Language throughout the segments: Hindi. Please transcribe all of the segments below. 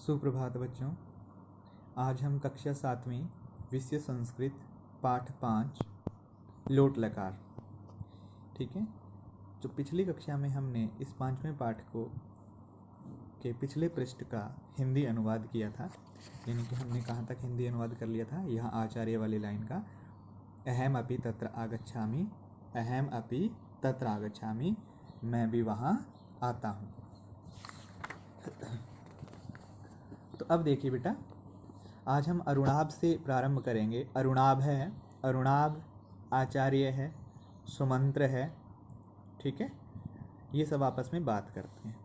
सुप्रभात बच्चों। आज हम कक्षा 7वीं विषय संस्कृत पाठ 5 लोट लकार, ठीक है। जो पिछली कक्षा में हमने इस 5वें पाठ को के पिछले पृष्ठ का हिंदी अनुवाद किया था, यानी कि हमने कहाँ तक हिंदी अनुवाद कर लिया था। यह आचार्य वाली लाइन का अहम अपि तत्र आगच्छामि, अहम अपि तत्र आगच्छामि, मैं भी वहाँ आता हूँ। तो अब देखिए बेटा, आज हम अरुणाभ से प्रारंभ करेंगे। अरुणाभ है, अरुणाभ आचार्य है, सुमंत्र है, ठीक है। ये सब आपस में बात करते हैं।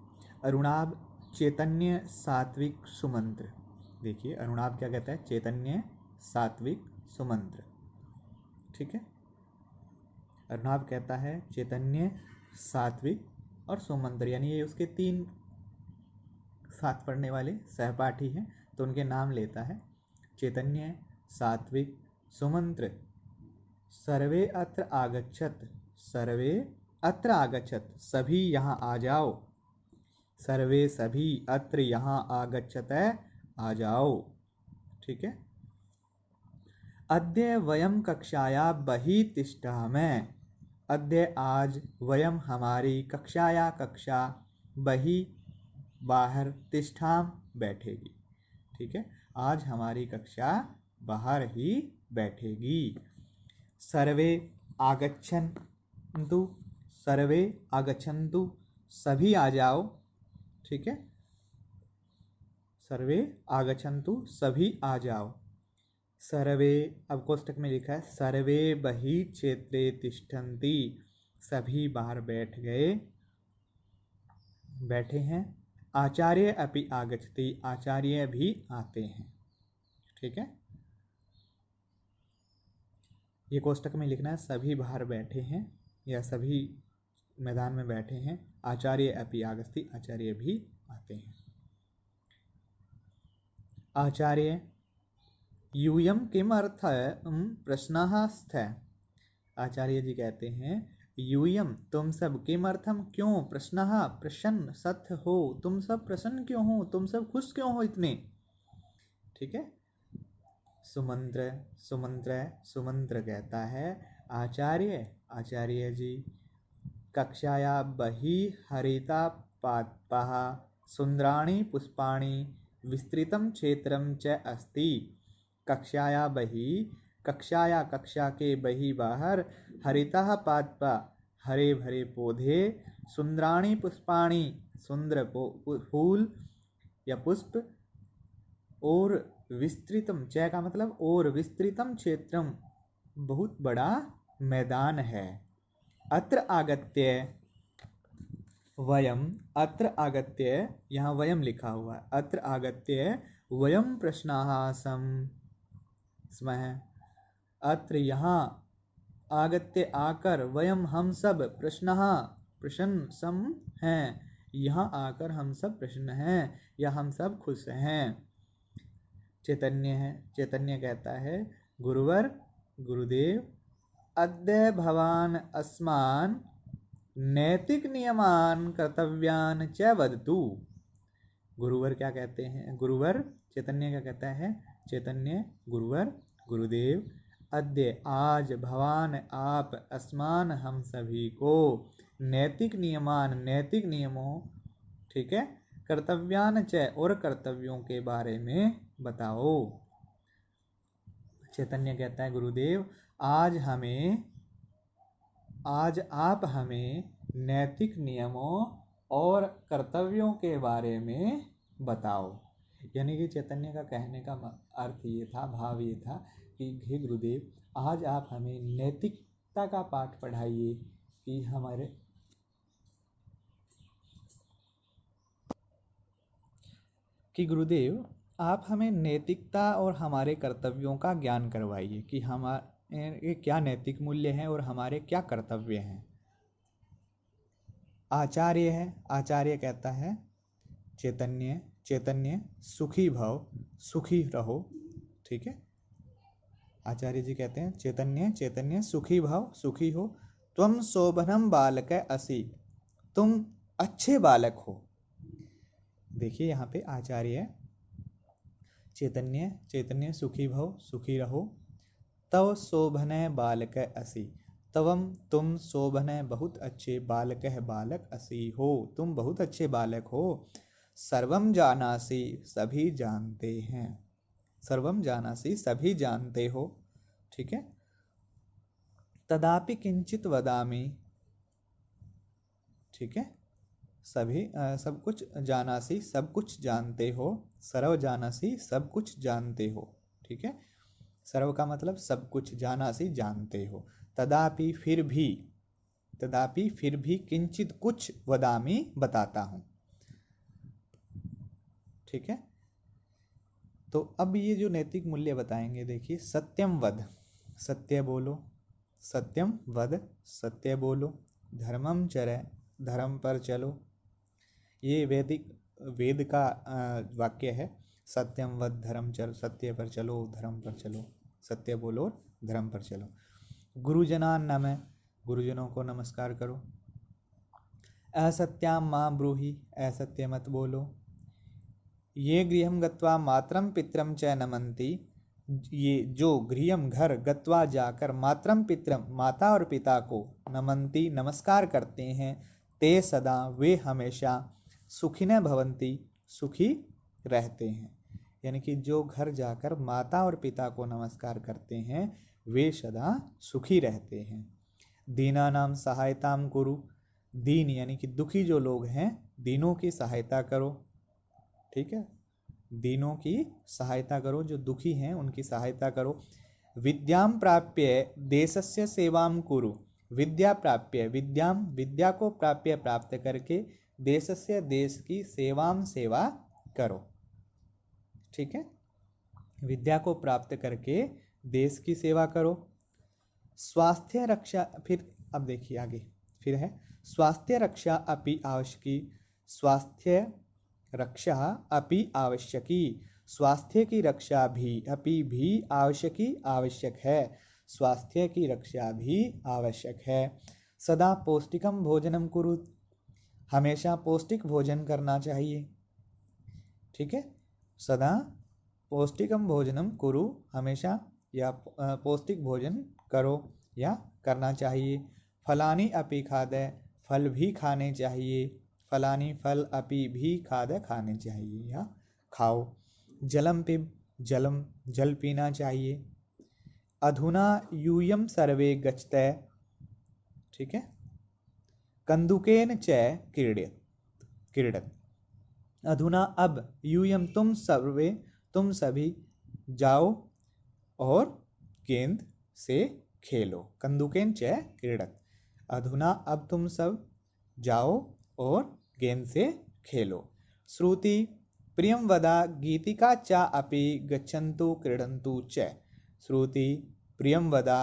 अरुणाभ चैतन्य सात्विक सुमंत्र। देखिए अरुणाभ क्या कहता है, चैतन्य सात्विक सुमंत्र, ठीक है। अरुणाभ कहता है चैतन्य सात्विक और सुमंत्र, यानी ये उसके 3 साथ पढ़ने वाले सहपाठी हैं, तो उनके नाम लेता है। चैतन्य सात्विक सुमंत्र। सर्वे अत्र आगच्छत, सर्वे अत्र आगच्छत, सभी यहाँ आ जाओ। सर्वे सभी, अत्र यहाँ आगच्छत है, आ जाओ, ठीक है। अद्य वयम कक्षाया बहि तिष्ठामः, अद्य आज, वयम हमारी, कक्षाया कक्षा, बहि बाहर, तिष्ठाम बैठेगी, ठीक है। आज हमारी कक्षा बाहर ही बैठेगी। सर्वे आगच्छन्तु, सर्वे आगच्छन्तु, सभी आ जाओ, ठीक है। सर्वे आगच्छन्तु, सभी आ जाओ। सर्वे, अब कोष्टक में लिखा है सर्वे बहि क्षेत्रे तिष्ठन्ति, सभी बाहर बैठे हैं। आचार्य अपि आगच्छति, आचार्य भी आते हैं, ठीक है। ये कोष्टक में लिखना है सभी बाहर बैठे हैं या सभी मैदान में बैठे हैं। आचार्य अपि आगच्छति, आचार्य भी आते हैं। आचार्य यूयं किमर्थं प्रश्नः स्थः, आचार्य जी कहते हैं यूयम, तुम सब, किमर्थम, क्यों, प्रश्नः प्रसन्न, सत हो, तुम सब प्रसन्न क्यों हो, तुम सब खुश क्यों हो इतने, ठीक है। सुमंत्र, सुमंत्र, सुमंत्र कहता है आचार्य, आचार्य जी, कक्षाया बहि हरिता पादपः सुंदराणि पुष्पाणि विस्तृतं क्षेत्रं च अस्ति। कक्षाया बहि, कक्षाया, कक्षा के बहि बाहर, हरितः पादपा, हरे भरे पौधे, सुंदराणि पुष्पाणि, सुंदर फूल या पुष्प, और विस्तृतम, च का मतलब और, विस्तृतम क्षेत्रम, बहुत बड़ा मैदान है। अत्र आगत्य वयम, अत्र आगत्य, यहाँ वयम लिखा हुआ है, अत्र आगत्य वयम प्रश्नाः स्मः, अत्र यहाँ, आगत्य आकर, वयम हम सब, प्रश्नः प्रसन्न, सम हैं, यहाँ आकर हम सब प्रसन्न हैं या हम सब खुश हैं। चैतन्य है, चैतन्य कहता है गुरुवर, गुरुदेव, अद्य भवान अस्मान् नैतिक नियमान कर्तव्यान च वदतु। गुरुवर क्या कहते हैं, गुरुवर, चैतन्य क्या कहता है, चैतन्य गुरुवर, गुरुदेव, अद्य आज, भवान आप, अस्मान हम सभी को, नैतिक नियमान नैतिक नियमों, ठीक है, कर्तव्यान च और कर्तव्यों के बारे में बताओ। चैतन्य कहता है गुरुदेव, आज आप हमें नैतिक नियमों और कर्तव्यों के बारे में बताओ। यानी कि चैतन्य का कहने का अर्थ ये था, भाव ये था कि हे गुरुदेव, आज आप हमें नैतिकता का पाठ पढ़ाइए कि हमारे, कि गुरुदेव आप हमें नैतिकता और हमारे कर्तव्यों का ज्ञान करवाइए कि हमारे क्या नैतिक मूल्य हैं और हमारे क्या कर्तव्य हैं। आचार्य है, आचार्य कहता है चैतन्य, चैतन्य सुखी भव, सुखी रहो, ठीक है। आचार्य जी कहते हैं चैतन्य, चैतन्य सुखी भव, सुखी हो। त्वम शोभनम बालक असि, तुम अच्छे बालक हो। देखिए यहाँ पे आचार्य चैतन्य चैतन्य सुखी भव सुखी रहो। तव शोभनय बालक असि, तवम तुम शोभनय बहुत अच्छे, बालक है बालक असि हो तुम बहुत अच्छे बालक हो। सर्वम जानासि सभी जानते हैं, सर्वम जानासि सभी जानते हो। ठीक है। तदापि किंचित वदामि, ठीक है, सभी सब कुछ जानासी सब कुछ जानते हो, सर्व जानासी सब कुछ जानते हो। ठीक है। सर्व का मतलब सब कुछ, जानासी जानते हो। तदापि फिर भी, तदापि फिर भी, किंचित कुछ, वदामी बताता हूं। ठीक है। तो अब ये जो नैतिक मूल्य बताएंगे, देखिए सत्यम वद, सत्य बोलो, सत्यम वद सत्य बोलो, धर्मम चरे धर्म पर चलो। ये वेद का वाक्य है। सत्यम वद धर्म चलो, सत्य पर चलो धर्म पर चलो, सत्य बोलो धर्म पर चलो। गुरुजनान नमः, गुरुजनों को नमस्कार करो। असत्याम मां ब्रूहि, असत्य मत बोलो। ये गृहम गत्वा मातरम पितरम च नमन्ति, ये जो गृहम घर गत्वा जाकर मातरम पितरम माता और पिता को नमन्ति नमस्कार करते हैं, ते सदा वे हमेशा सुखिनः भवन्ति सुखी रहते हैं। यानी कि जो घर जाकर माता और पिता को नमस्कार करते हैं वे सदा सुखी रहते हैं। दीनानाम सहायताम कुरु, दीन यानी कि दुखी जो लोग हैं, दीनों की सहायता करो। ठीक है। दीनों की सहायता करो, जो दुखी हैं उनकी सहायता करो। विद्याम प्राप्य देशस्य सेवाम कुरु, विद्या प्राप्य, विद्याम विद्या को प्राप्य प्राप्त करके, देशस्य देश की सेवाम सेवा करो। ठीक है। विद्या को प्राप्त करके देश की सेवा करो। स्वास्थ्य रक्षा, फिर अब देखिए आगे फिर है स्वास्थ्य रक्षा अपि आवश्यकी, स्वास्थ्य रक्षा अपि आवश्यकी, स्वास्थ्य की रक्षा भी अपि भी आवश्यकी आवश्यक है, स्वास्थ्य की रक्षा भी आवश्यक है। सदा पौष्टिकम भोजनम कुरु, हमेशा पौष्टिक भोजन करना चाहिए। ठीक है। सदा पौष्टिकम भोजनम कुरु, हमेशा या पौष्टिक भोजन करो या करना चाहिए। फलानी अपि खादय, फल भी खाने चाहिए, फलानी फल अपि भी खादय खाने चाहिए या खाओ। जलम पिब, जलम जल पीना चाहिए। अधुना यूयम सर्वे गच्छते, ठीक है, कंदुकेन च क्रीडत, अधुना अब, यूयम तुम सर्वे तुम सभी, जाओ और गेंद से खेलो। कंदुकेन च क्रीडत, अधुना अब तुम सब जाओ और गेंद से खेलो। श्रुति प्रियम वदा गीतिका चा अपि गच्छन्तु क्रीडन्तु च, श्रुति प्रियम वदा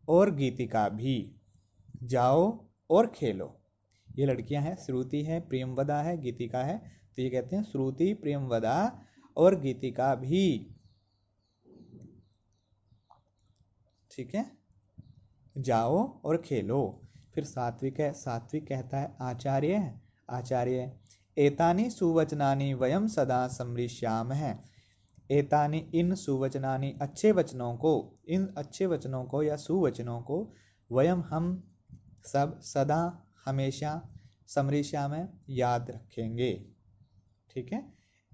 और गीतिका भी, जाओ और खेलो। ये लड़कियां हैं, श्रुति है, प्रियमवदा है, गीतिका है। तो ये कहते हैं श्रुति प्रियमवदा और गीतिका भी। ठीक है। जाओ और खेलो। फिर सात्विक है, सात्विक कहता है आचार्य, आचार्य एतानि सुवचनानि वयम सदा समृश्यामः, एतानि इन सुवचनानि अच्छे वचनों को, इन अच्छे वचनों को या सुवचनों को, वयम हम सब, सदा हमेशा, समृश्या में याद रखेंगे। ठीक है।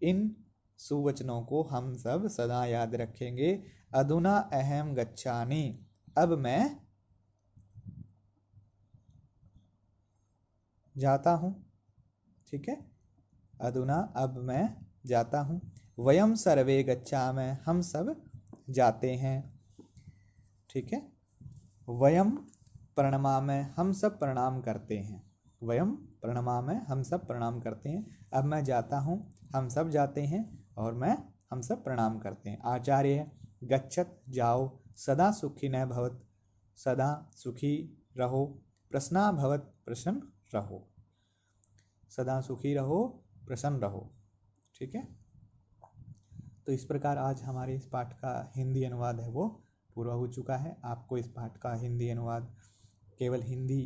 इन सुवचनों को हम सब सदा याद रखेंगे। अधुना अहम गच्छामि, अब मैं जाता हूं। ठीक है। अधुना अब मैं जाता हूं। वयम सर्वे गच्छामः, हम सब जाते हैं। ठीक है। वयम प्रणमामः, हम सब प्रणाम करते हैं। वयम प्रणमामः, हम सब प्रणाम करते हैं। अब मैं जाता हूँ, हम सब जाते हैं और हम सब प्रणाम करते हैं। आचार्य गच्छत, जाओ। सदा सुखी न भवत, सदा सुखी रहो। प्रसन्ना भवत, प्रसन्न रहो। सदा सुखी रहो, प्रसन्न रहो। ठीक है। तो इस प्रकार आज हमारे इस पाठ का हिंदी अनुवाद है वो पूरा हो चुका है। आपको इस पाठ का हिंदी अनुवाद, केवल हिंदी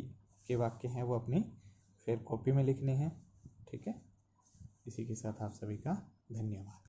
के वाक्य हैं वो अपनी फिर कॉपी में लिखने हैं। ठीक है। इसी के साथ आप सभी का धन्यवाद।